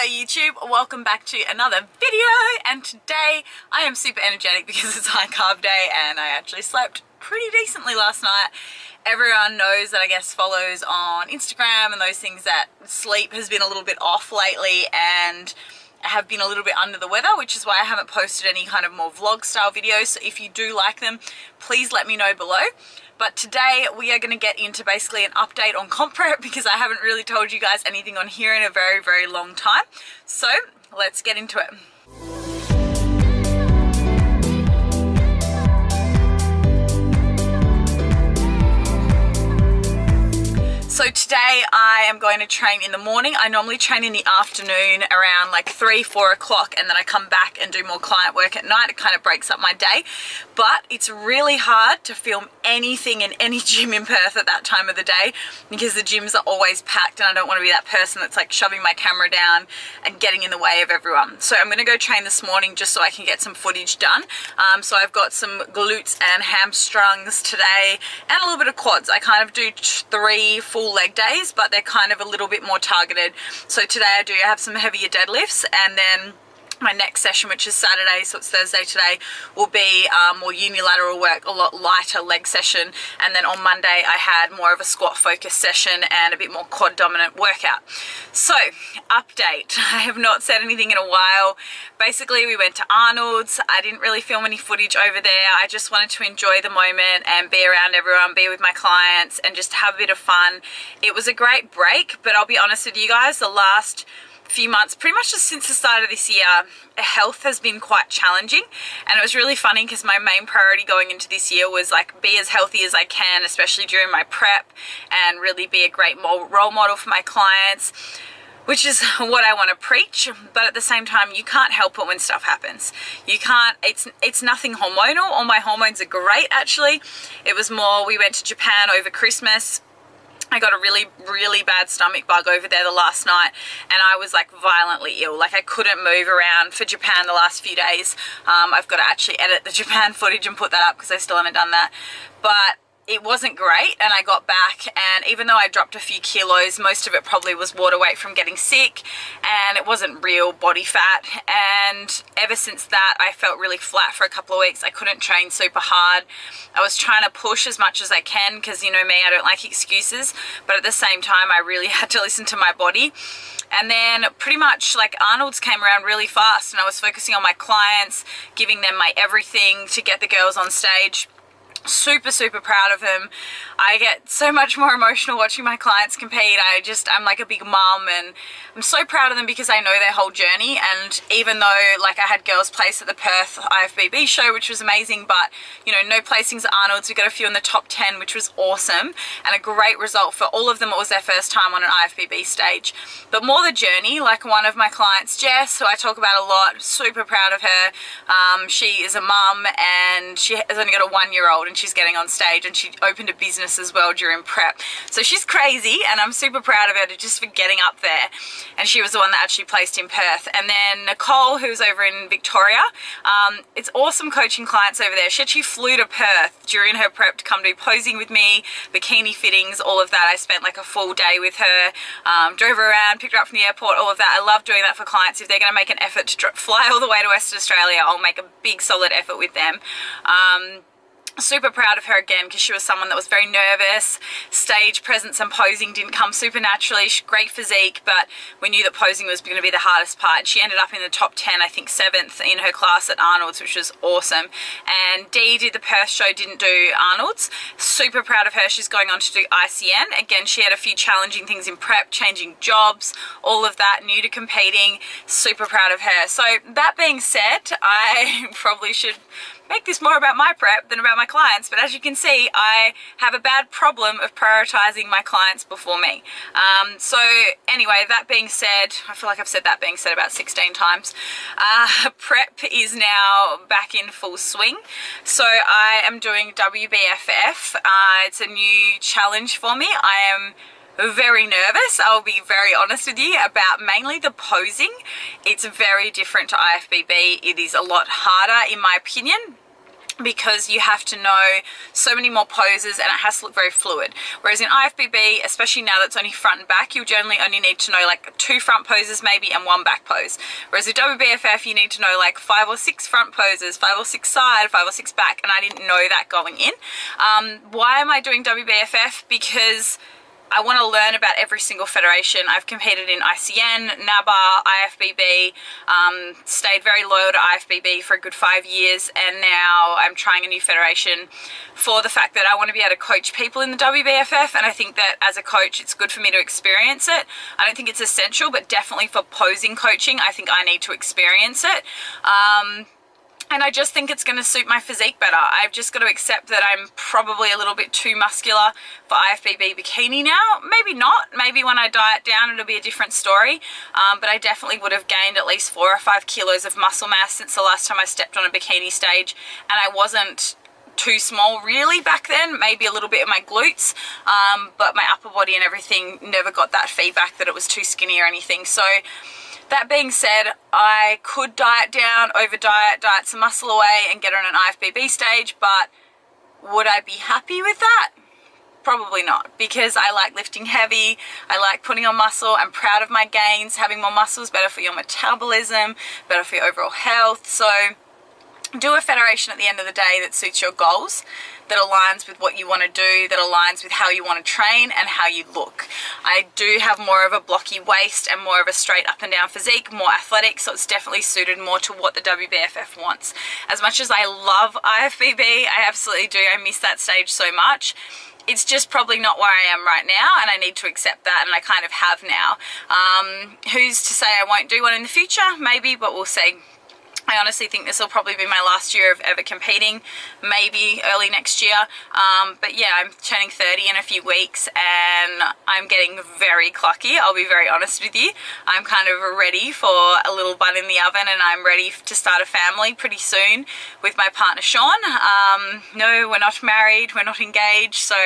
Hello YouTube, welcome back to another video, and today I am super energetic because it's high carb day and I actually slept pretty decently last night. Everyone knows that I guess follows on Instagram and those things that sleep has been a little bit off lately, and I have been a little bit under the weather, which is why I haven't posted any kind of more vlog style videos. So if you do like them, please let me know below. But today we are going to get into basically an update on comp prep because I haven't really told you guys anything on here in a very, very long time. So let's get into it. So today I am going to train in the morning. I normally train in the afternoon around like 3-4 o'clock, and then I come back and do more client work at night. It kind of breaks up my day, but it's really hard to film anything in any gym in Perth at that time of the day because the gyms are always packed and I don't want to be that person that's like shoving my camera down and getting in the way of everyone. So I'm going to go train this morning just so I can get some footage done. So I've got some glutes and hamstrings today and a little bit of quads. I kind of do 3 full leg days, but they're kind of a little bit more targeted. So today I have some heavier deadlifts, and then my next session, which is Saturday, so it's Thursday today, will be more unilateral work, a lot lighter leg session, and then on Monday I had more of a squat focus session and a bit more quad dominant workout. So update, I have not said anything in a while. Basically we went to Arnold's. I didn't really film any footage over there. I just wanted to enjoy the moment and be around everyone, be with my clients and just have a bit of fun. It was a great break, but I'll be honest with you guys, the last few months, pretty much just since the start of this year, health has been quite challenging, and it was really funny because my main priority going into this year was like be as healthy as I can, especially during my prep, and really be a great role model for my clients, which is what I want to preach. But at the same time, you can't help it when stuff happens. You can't, it's nothing hormonal. All my hormones are great actually. It was more, we went to Japan over Christmas. I got a really, really bad stomach bug over there the last night, and I was like violently ill. Like I couldn't move around for Japan the last few days. I've got to actually edit the Japan footage and put that up because I still haven't done that. But it wasn't great, and I got back, and even though I dropped a few kilos, most of it probably was water weight from getting sick, and it wasn't real body fat. And ever since that, I felt really flat for a couple of weeks. I couldn't train super hard. I was trying to push as much as I can because, you know me, I don't like excuses, but at the same time I really had to listen to my body. And then pretty much like Arnold's came around really fast, and I was focusing on my clients, giving them my everything to get the girls on stage. Super, super proud of them. I get so much more emotional watching my clients compete. I'm like a big mum, and I'm so proud of them because I know their whole journey. And even though like I had girls place at the Perth IFBB show, which was amazing, but you know, no placings at Arnold's. We got a few in the top 10, which was awesome, and a great result for all of them. It was their first time on an IFBB stage. But more the journey, like one of my clients, Jess, who I talk about a lot, super proud of her. She is a mum, and she has only got a 1-year-old, and she's getting on stage, and she opened a business as well during prep. So she's crazy, and I'm super proud of her just for getting up there. And she was the one that actually placed in Perth. And then Nicole, who's over in Victoria, it's awesome coaching clients over there. She actually flew to Perth during her prep to come do posing with me, bikini fittings, all of that. I spent like a full day with her, drove her around, picked her up from the airport, all of that. I love doing that for clients. If they're going to make an effort to fly all the way to Western Australia, I'll make a big solid effort with them. Super proud of her again because she was someone that was very nervous. Stage presence and posing didn't come super naturally. Great physique, but we knew that posing was going to be the hardest part. She ended up in the top 10, I think 7th in her class at Arnold's, which was awesome. And Dee did the Perth show, didn't do Arnold's. Super proud of her. She's going on to do ICN. Again, she had a few challenging things in prep, changing jobs, all of that, new to competing. Super proud of her. So that being said, I probably should make this more about my prep than about my clients, but as you can see, I have a bad problem of prioritizing my clients before me. So anyway, that being said, I feel like I've said that being said about 16 times. Prep is now back in full swing. So I am doing WBFF. It's a new challenge for me. I am very nervous, I'll be very honest with you, about mainly the posing. It's very different to IFBB. It is a lot harder in my opinion. because you have to know so many more poses and it has to look very fluid. Whereas in IFBB, especially now that's only front and back, you generally only need to know like 2 front poses maybe and 1 back pose. Whereas in WBFF, you need to know like 5 or 6 front poses, 5 or 6 side, 5 or 6 back, and I didn't know that going in. Why am I doing WBFF? Because I want to learn about every single federation. I've competed in ICN, NABA, IFBB, stayed very loyal to IFBB for a good 5 years, and now I'm trying a new federation for the fact that I want to be able to coach people in the WBFF, and I think that as a coach it's good for me to experience it. I don't think it's essential, but definitely for posing coaching I think I need to experience it. And I just think it's going to suit my physique better. I've just got to accept that I'm probably a little bit too muscular for IFBB bikini now. Maybe not. Maybe when I diet down it'll be a different story. But I definitely would have gained at least 4 or 5 kilos of muscle mass since the last time I stepped on a bikini stage. And I wasn't too small really back then, maybe a little bit of my glutes, but my upper body and everything never got that feedback that it was too skinny or anything. So that being said, I could diet down, over diet some muscle away and get on an IFBB stage, but would I be happy with that? Probably not, because I like lifting heavy, I like putting on muscle, I'm proud of my gains. Having more muscle is better for your metabolism, better for your overall health. So do a federation at the end of the day that suits your goals, that aligns with what you want to do, that aligns with how you want to train and how you look. I do have more of a blocky waist and more of a straight up and down physique, more athletic, so it's definitely suited more to what the WBFF wants. As much as I love IFBB, I absolutely do, I miss that stage so much. It's just probably not where I am right now, and I need to accept that, and I kind of have now. Who's to say I won't do one in the future? Maybe, but we'll see. I honestly think this will probably be my last year of ever competing, maybe early next year. But yeah, I'm turning 30 in a few weeks and I'm getting very clucky, I'll be very honest with you. I'm kind of ready for a little bun in the oven, and I'm ready to start a family pretty soon with my partner Sean. No, we're not married, we're not engaged, so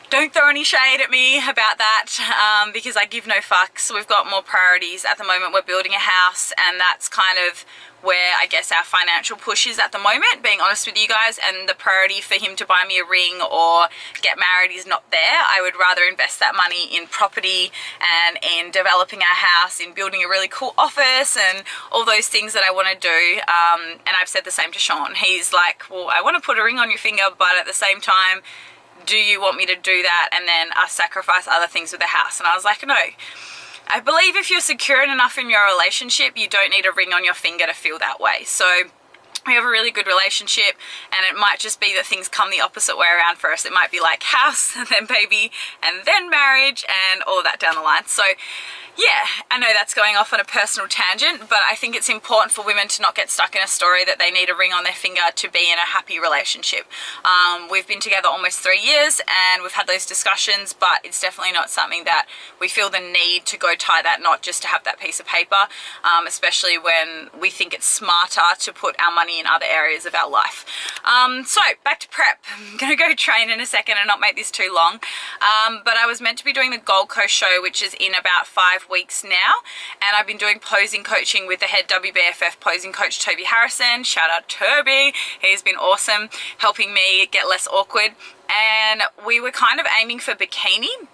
don't throw any shade at me about that, because I give no fucks. We've got more priorities. At the moment we're building a house, and that's kind of where I guess our financial push is at the moment, being honest with you guys, and the priority for him to buy me a ring or get married is not there. I would rather invest that money in property and in developing our house, in building a really cool office and all those things that I want to do. And I've said the same to Sean. He's like, well, I want to put a ring on your finger, but at the same time, do you want me to do that and then us sacrifice other things with the house? And I was like, no. I believe if you're secure enough in your relationship, you don't need a ring on your finger to feel that way. So we have a really good relationship, and it might just be that things come the opposite way around for us. It might be like house and then baby and then marriage and all of that down the line. So yeah, I know that's going off on a personal tangent, but I think it's important for women to not get stuck in a story that they need a ring on their finger to be in a happy relationship. We've been together almost 3 years and we've had those discussions, but it's definitely not something that we feel the need to go tie that knot just to have that piece of paper, especially when we think it's smarter to put our money in other areas of our life. So back to prep. I'm gonna go train in a second and not make this too long, but I was meant to be doing the Gold Coast show, which is in about 5 weeks now, and I've been doing posing coaching with the head WBFF posing coach Toby Harrison. Shout out Toby, he's been awesome, helping me get less awkward. And we were kind of aiming for bikini,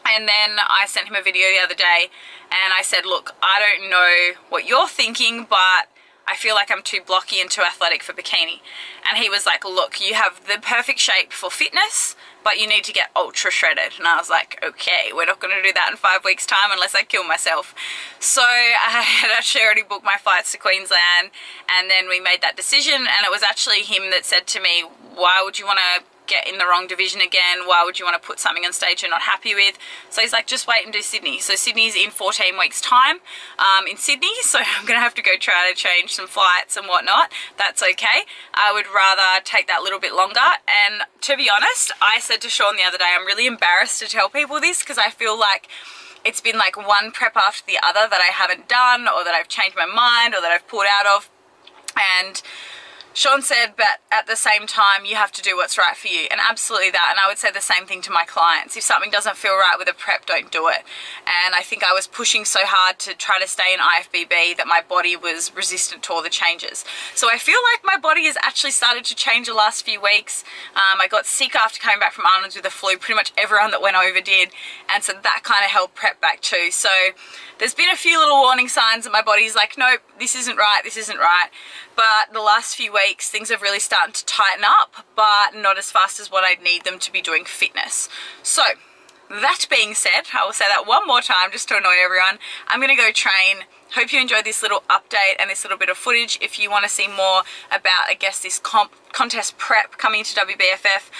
and then I sent him a video the other day and I said, look, I don't know what you're thinking, but I feel like I'm too blocky and too athletic for bikini. And he was like, look, you have the perfect shape for fitness, but you need to get ultra shredded. And I was like, okay, we're not going to do that in 5 weeks time unless I kill myself. So I had actually already booked my flights to Queensland, and then we made that decision, and it was actually him that said to me, why would you want to get in the wrong division again? Why would you want to put something on stage you're not happy with? So he's like, just wait and do Sydney. So Sydney's in 14 weeks time in Sydney, so I'm gonna have to go try to change some flights and whatnot. That's okay. I would rather take that little bit longer. And to be honest, I said to Sean the other day, I'm really embarrassed to tell people this because I feel like it's been like one prep after the other that I haven't done, or that I've changed my mind, or that I've pulled out of. And Sean said, but at the same time, you have to do what's right for you. And absolutely that. And I would say the same thing to my clients. If something doesn't feel right with a prep, don't do it. And I think I was pushing so hard to try to stay in IFBB that my body was resistant to all the changes. So I feel like my body has actually started to change the last few weeks. I got sick after coming back from Arnold's with the flu. Pretty much everyone that went over did. And so that kind of held prep back too. So there's been a few little warning signs that my body's like, nope, this isn't right, this isn't right. But the last few weeks, things have really started to tighten up, but not as fast as what I'd need them to be doing fitness. So, that being said, I will say that one more time just to annoy everyone. I'm going to go train. Hope you enjoyed this little update and this little bit of footage. If you want to see more about, I guess, this contest prep coming into WBFF,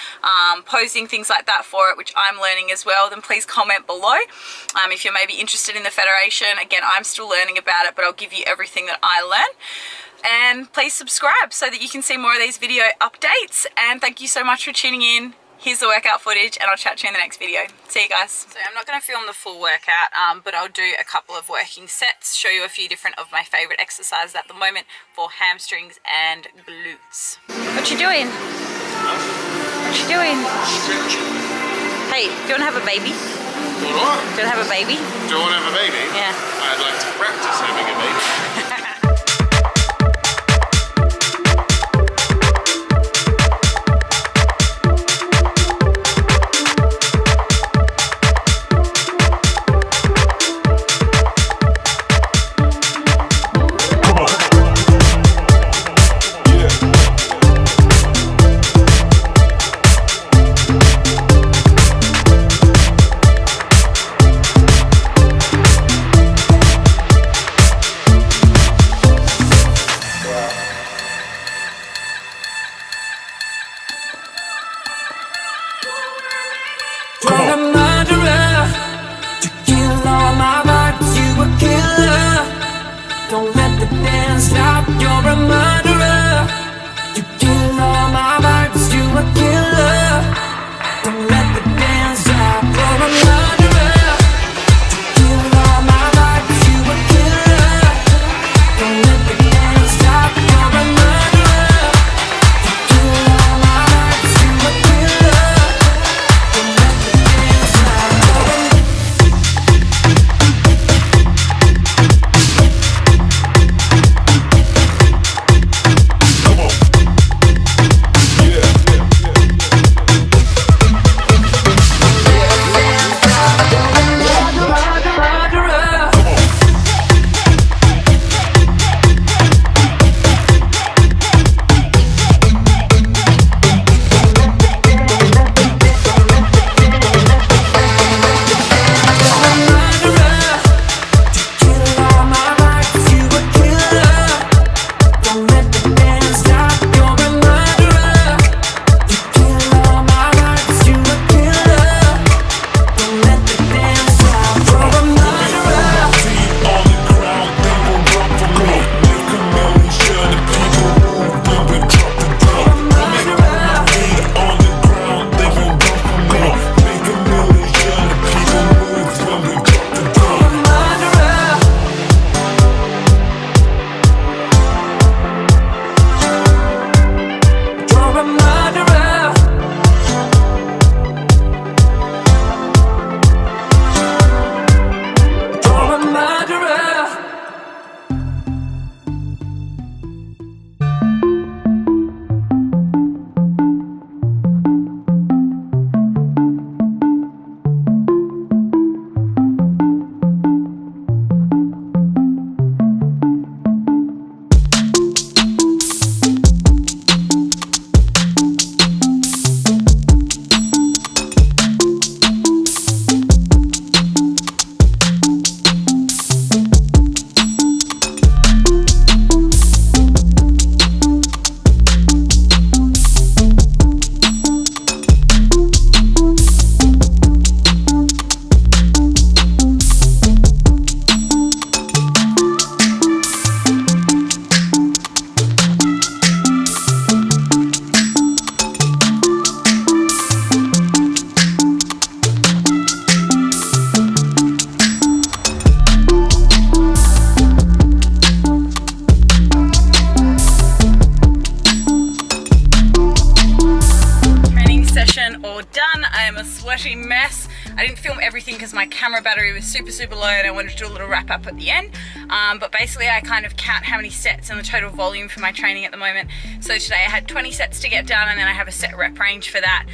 posing, things like that for it, which I'm learning as well, then please comment below. If you're maybe interested in the Federation, again, I'm still learning about it, but I'll give you everything that I learn. And please subscribe so that you can see more of these video updates. And thank you so much for tuning in. Here's the workout footage, and I'll chat to you in the next video. See you guys. So I'm not going to film the full workout, but I'll do a couple of working sets, show you a few different of my favorite exercises at the moment for hamstrings and glutes. What you doing? What you doing? Hey, do you want to have a baby? What? Do you want to have a baby? Do I want to have a baby? Yeah. I'd like to practice having a baby. You're a murderer, you kill all my vibes, you a killer. Don't let the dance stop. You're a murderer, you kill all my vibes, you a killer. Don't let the dance stop. You're a murderer, you kill all my vibes, you a killer. Don't let the dance stop. You're a murderer, you kill all my vibes, you a killer. Don't let the dance stop. I didn't film everything because my camera battery was super low and I wanted to do a little wrap up at the end. But basically I kind of count how many sets and the total volume for my training at the moment. So today I had 20 sets to get done, and then I have a set rep range for that,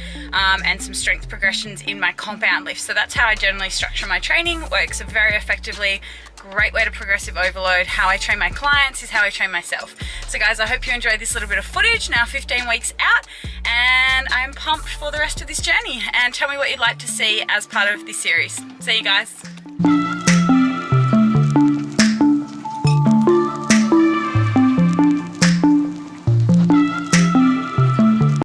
and some strength progressions in my compound lift. So that's how I generally structure my training. Works very effectively. Great way to progressive overload. How I train my clients is how I train myself. So guys, I hope you enjoyed this little bit of footage. Now 15 weeks out, and I'm pumped for the rest of this journey. And tell me what you'd like to see as part of this series. See you guys.